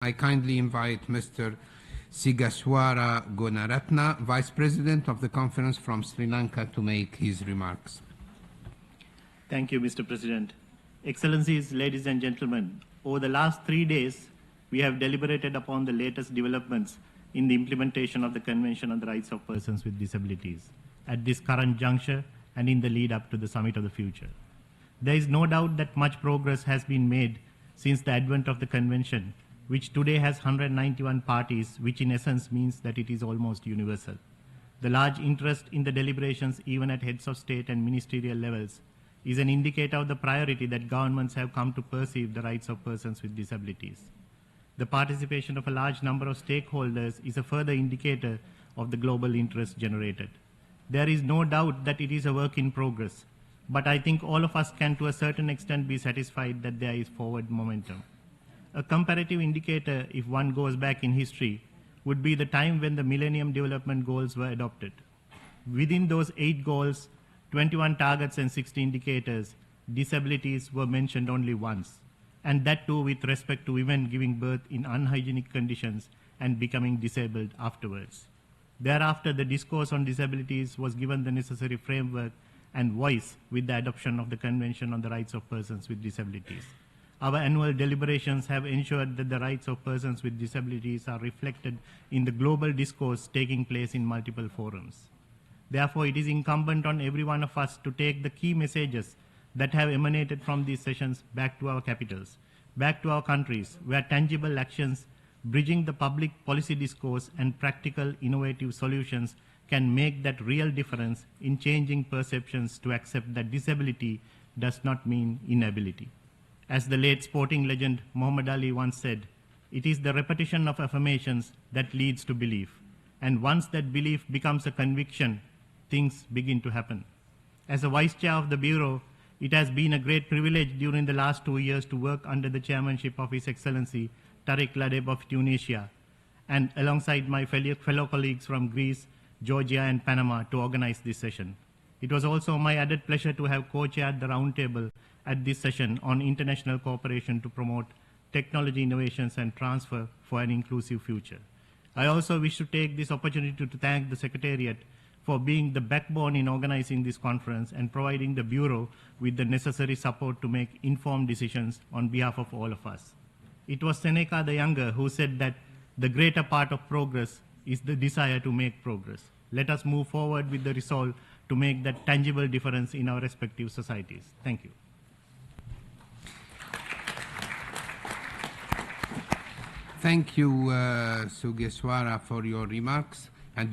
I kindly invite Mr. Sugeeshwara Gunaratna, Vice President of the Conference from Sri Lanka, to make his remarks. Thank you, Mr. President. Excellencies, ladies and gentlemen, over the last 3 days, we have deliberated upon the latest developments in the implementation of the Convention on the Rights of Persons with Disabilities at this current juncture and in the lead up to the Summit of the Future. There is no doubt that much progress has been made since the advent of the Convention, which today has 191 parties, which in essence means that it is almost universal. The large interest in the deliberations, even at heads of state and ministerial levels, is an indicator of the priority that governments have come to perceive the rights of persons with disabilities. The participation of a large number of stakeholders is a further indicator of the global interest generated. There is no doubt that it is a work in progress, but I think all of us can to a certain extent be satisfied that there is forward momentum. A comparative indicator, if one goes back in history, would be the time when the Millennium Development Goals were adopted. Within those 8 goals, 21 targets and 60 indicators, disabilities were mentioned only once, and that too with respect to women giving birth in unhygienic conditions and becoming disabled afterwards. Thereafter, the discourse on disabilities was given the necessary framework and voice with the adoption of the Convention on the Rights of Persons with Disabilities. Our annual deliberations have ensured that the rights of persons with disabilities are reflected in the global discourse taking place in multiple forums. Therefore, it is incumbent on every one of us to take the key messages that have emanated from these sessions back to our capitals, back to our countries, where tangible actions, bridging the public policy discourse and practical, innovative solutions can make that real difference in changing perceptions to accept that disability does not mean inability. As the late sporting legend Muhammad Ali once said, it is the repetition of affirmations that leads to belief. And once that belief becomes a conviction, things begin to happen. As a Vice Chair of the Bureau, it has been a great privilege during the last 2 years to work under the chairmanship of His Excellency Tariq Ladeb of Tunisia, and alongside my fellow colleagues from Greece, Georgia, and Panama to organize this session. It was also my added pleasure to have co-chaired the roundtable at this session on international cooperation to promote technology innovations and transfer for an inclusive future. I also wish to take this opportunity to thank the Secretariat for being the backbone in organizing this conference and providing the Bureau with the necessary support to make informed decisions on behalf of all of us. It was Seneca the Younger who said that the greater part of progress is the desire to make progress. Let us move forward with the resolve to make that tangible difference in our respective societies. Thank you. Thank you, Sugeeshwara, for your remarks. And